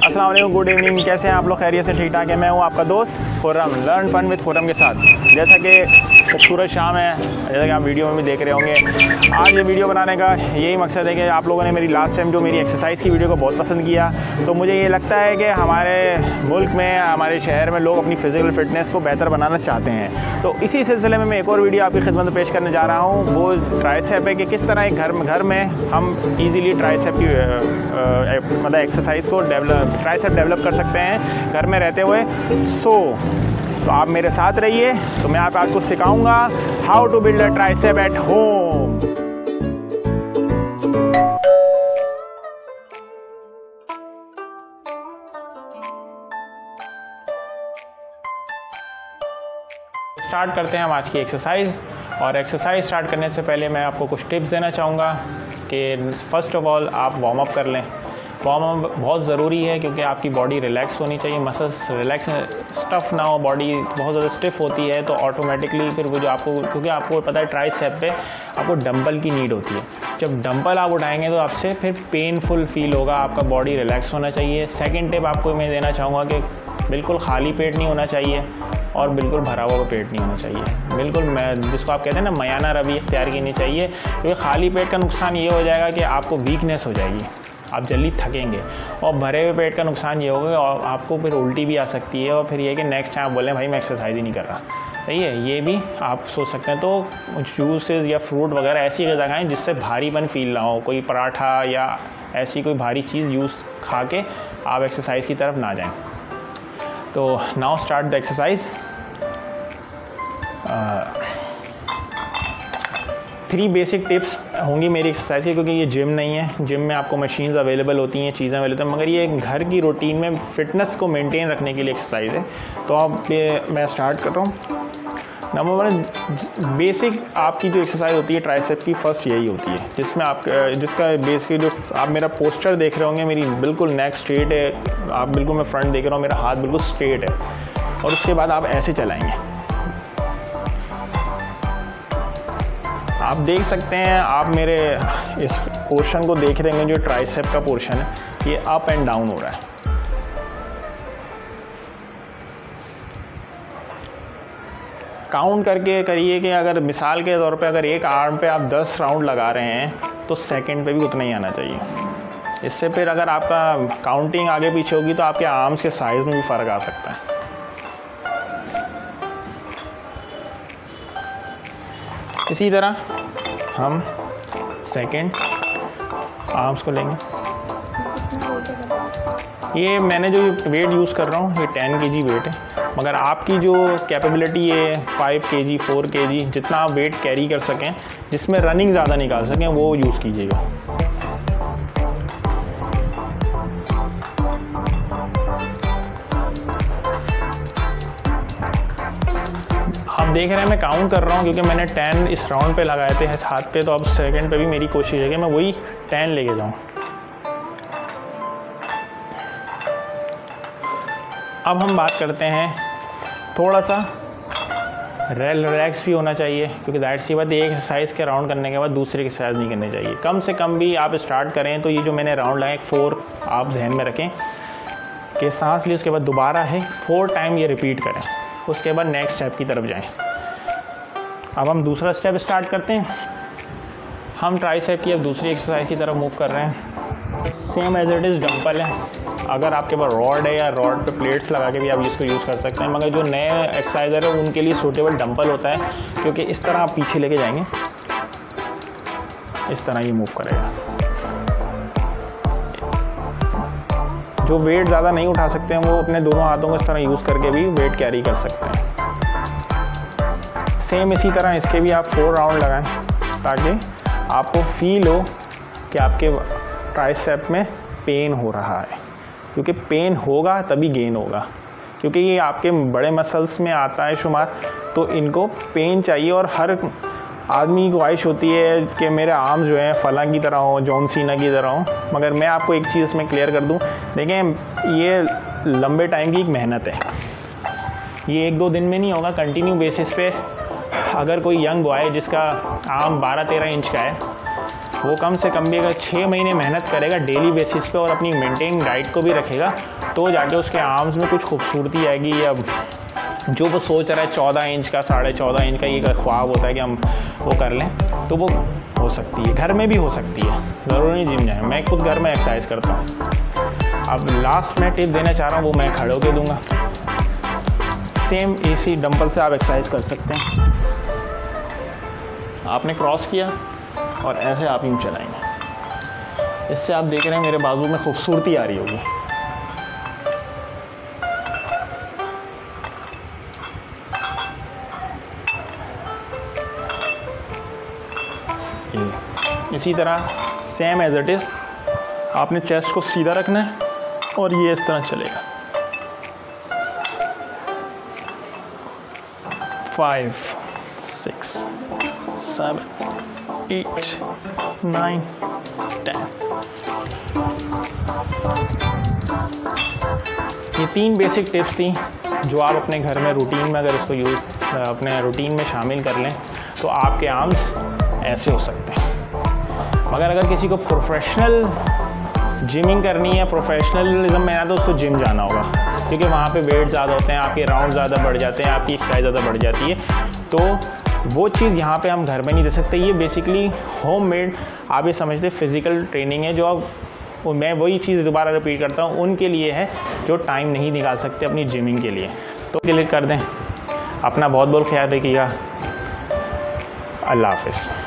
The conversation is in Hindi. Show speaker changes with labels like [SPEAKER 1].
[SPEAKER 1] अस्सलाम वालेकुम, गुड इवनिंग। कैसे हैं आप लोग? खैरियत से ठीक ठाक है। मैं हूं आपका दोस्त Khurram, learn fun with Khurram के साथ। जैसा कि खूबसूरत शाम है, जैसा कि आप वीडियो में भी देख रहे होंगे, आज ये वीडियो बनाने का यही मकसद है कि आप लोगों ने मेरी लास्ट टाइम जो मेरी एक्सरसाइज की वीडियो को बहुत पसंद किया, तो मुझे ये लगता है कि हमारे मुल्क में, हमारे शहर में लोग अपनी फ़िज़िकल फ़िटनेस को बेहतर बनाना चाहते हैं। तो इसी सिलसिले में मैं एक और वीडियो आपकी खिदमत में पेश करने जा रहा हूँ। वो ट्राइसेप है कि किस तरह एक घर में हम ईज़िली ट्राइसेप की मतलब एक्सरसाइज को ट्राइसेप डेवलप कर सकते हैं घर में रहते हुए। तो आप मेरे साथ रहिए, तो मैं आपको सिखाऊंगा how to build a tricep at home. Start करते हैं हम आज की एक्सरसाइज। और एक्सरसाइज स्टार्ट करने से पहले मैं आपको कुछ टिप्स देना चाहूँगा कि फ़र्स्ट ऑफ ऑल आप वार्म अप कर लें। वार्म अप बहुत ज़रूरी है क्योंकि आपकी बॉडी रिलैक्स होनी चाहिए, मसल्स रिलैक्स, स्टफ़ ना हो, बॉडी बहुत ज़्यादा स्टिफ होती है तो ऑटोमेटिकली फिर वो जो आपको, क्योंकि आपको पता है ट्राइसेप पे आपको डंबल की नीड होती है। जब डंबल आप उठाएंगे तो आपसे फिर पेनफुल फील होगा, आपका बॉडी रिलैक्स होना चाहिए। सेकेंड टिप आपको मैं देना चाहूँगा कि बिल्कुल खाली पेट नहीं होना चाहिए और बिल्कुल भरा हुआ पेट नहीं होना चाहिए। बिल्कुल जिसको आप कहते हैं ना मयाना रवि इख्तियार की नहीं चाहिए, क्योंकि खाली पेट का नुकसान ये हो जाएगा कि आपको वीकनेस हो जाएगी, आप जल्दी थकेंगे। और भरे हुए पेट का नुकसान ये होगा और आपको फिर उल्टी भी आ सकती है और फिर ये कि नेक्स्ट टाइम आप बोलें भाई मैं एक्सरसाइज ही नहीं कर रहा। सही है, ये भी आप सोच सकते हैं। तो जूसेस या फ्रूट वगैरह ऐसी गज़ा खाएं जिससे भारीपन फील ना हो, कोई पराठा या ऐसी कोई भारी चीज़ यूज़ खा के आप एक्सरसाइज की तरफ ना जाएं। तो now start the exercise. 3 basic tips होंगी मेरी एक्सरसाइज की, क्योंकि ये जिम नहीं है। जिम में आपको मशीन्स अवेलेबल होती हैं, चीज़ें अवेलेबल होती हैं, मगर ये घर की रूटीन में फ़िटनेस को मेंटेन रखने के लिए एक्सरसाइज है। तो अब मैं स्टार्ट कर रहा हूँ। नंबर 1 बेसिक आपकी जो एक्सरसाइज होती है ट्राइसेप की, फर्स्ट यही होती है जिसमें जिसका बेसिक जो आप मेरा पोस्चर देख रहे होंगे, मेरी बिल्कुल नेक स्ट्रेट है, आप बिल्कुल मैं फ्रंट देख रहा हूँ, मेरा हाथ बिल्कुल स्ट्रेट है। और उसके बाद आप ऐसे चलाएँगे। आप देख सकते हैं, आप मेरे इस पोर्शन को देख रहे हैं जो ट्राइसेप का पोर्शन है, ये अप एंड डाउन हो रहा है। काउंट करके करिए कि अगर मिसाल के तौर पे अगर एक आर्म पे आप 10 राउंड लगा रहे हैं तो सेकंड पे भी उतना ही आना चाहिए। इससे फिर अगर आपका काउंटिंग आगे पीछे होगी तो आपके आर्म्स के साइज़ में भी फ़र्क आ सकता है। इसी तरह हम सेकंड आर्म्स को लेंगे। ये मैंने जो वेट यूज़ कर रहा हूँ ये 10 kg वेट है, मगर आपकी जो कैपेबिलिटी है 5 kg 4 kg जितना आप वेट कैरी कर सकें, जिसमें रनिंग ज़्यादा निकाल सकें, वो यूज़ कीजिएगा। आप देख रहे हैं मैं काउंट कर रहा हूँ क्योंकि मैंने 10 इस राउंड पे लगाए थे हाथ पे, तो अब सेकंड पे भी मेरी कोशिश है कि मैं वही 10 लेके जाऊँ। अब हम बात करते हैं, थोड़ा सा रिलैक्स भी होना चाहिए, क्योंकि दैट सी बात, एक एक्सरसाइज के राउंड करने के बाद दूसरी एक्सरसाइज नहीं करनी चाहिए। कम से कम भी आप स्टार्ट करें तो ये जो मैंने राउंड लगाए 4 आप जहन में रखें कि सांस ली, उसके बाद दोबारा है 4 टाइम ये रिपीट करें, उसके बाद नेक्स्ट स्टेप की तरफ जाएं। अब हम दूसरा स्टेप स्टार्ट करते हैं। हम ट्राइसेप की अब दूसरी एक्सरसाइज की तरफ मूव कर रहे हैं। सेम एज इट इज़ डंपल है। अगर आपके पास रॉड है या रॉड पे प्लेट्स लगा के भी आप इसको यूज़ कर सकते हैं, मगर जो नए एक्सरसाइजर है उनके लिए सूटेबल डंपल होता है, क्योंकि इस तरह आप पीछे लेके जाएंगे, इस तरह ये मूव करेगा। जो वेट ज़्यादा नहीं उठा सकते हैं वो अपने दोनों हाथों को इस तरह यूज़ करके भी वेट कैरी कर सकते हैं। सेम इसी तरह इसके भी आप 4 राउंड लगाएं ताकि आपको फील हो कि आपके ट्राइसेप में पेन हो रहा है, क्योंकि पेन होगा तभी गेन होगा, क्योंकि ये आपके बड़े मसल्स में आता है शुमार, तो इनको पेन चाहिए। और हर आदमी की ख्वाहिश होती है कि मेरे आर्म्स जो हैं फलां की तरह हों, जॉन सीना की तरह हों, मगर मैं आपको एक चीज़ इसमें क्लियर कर दूं, देखें ये लंबे टाइम की एक मेहनत है, ये 1-2 दिन में नहीं होगा। कंटिन्यू बेसिस पे अगर कोई यंग बॉय जिसका आर्म 12-13 इंच का है, वो कम से कम भी अगर 6 महीने मेहनत करेगा डेली बेसिस पे और अपनी मेंटेन डाइट को भी रखेगा, तो जाके उसके आर्म्स में कुछ खूबसूरती आएगी। या जो वो सोच रहा है 14 इंच का, 14.5 इंच का ये ख्वाब होता है कि हम वो कर लें, तो वो हो सकती है, घर में भी हो सकती है, ज़रूरी नहीं जिम जाए। मैं खुद घर में एक्सरसाइज करता हूँ। अब लास्ट में टिप देना चाह रहा हूँ, वो मैं खड़े होकर दूंगा। सेम इसी डंबल से आप एक्सरसाइज कर सकते हैं। आपने क्रॉस किया और ऐसे आप यूँ चलाएंगे। इससे आप देख रहे हैं मेरे बाजू में खूबसूरती आ रही होगी। इसी तरह सेम एज इट इज़ आपने चेस्ट को सीधा रखना है और ये इस तरह चलेगा। 5 6 7 8 9 10। ये 3 बेसिक टिप्स थी जो आप अपने घर में रूटीन में अगर इसको अपने रूटीन में शामिल कर लें तो आपके आर्म्स ऐसे हो सकते हैं। मगर अगर किसी को प्रोफेशनल जिमिंग करनी है, प्रोफेशनलिज्म में है, तो उसको जिम जाना होगा, क्योंकि वहाँ पे वेट ज़्यादा होते हैं, आपके राउंड ज़्यादा बढ़ जाते हैं, आपकी एक्सरसाइज ज़्यादा बढ़ जाती है। तो वो चीज़ यहाँ पे हम घर में नहीं दे सकते। ये बेसिकली होममेड आप ये समझते फिज़िकल ट्रेनिंग है, जो आप मैं वही चीज़ दोबारा रिपीट करता हूँ, उनके लिए है जो टाइम नहीं निकाल सकते अपनी जिमिंग के लिए। तो क्लिक कर दें। अपना बहुत बहुत ख्याल रखिएगा। अल्लाह हाफ़िज़।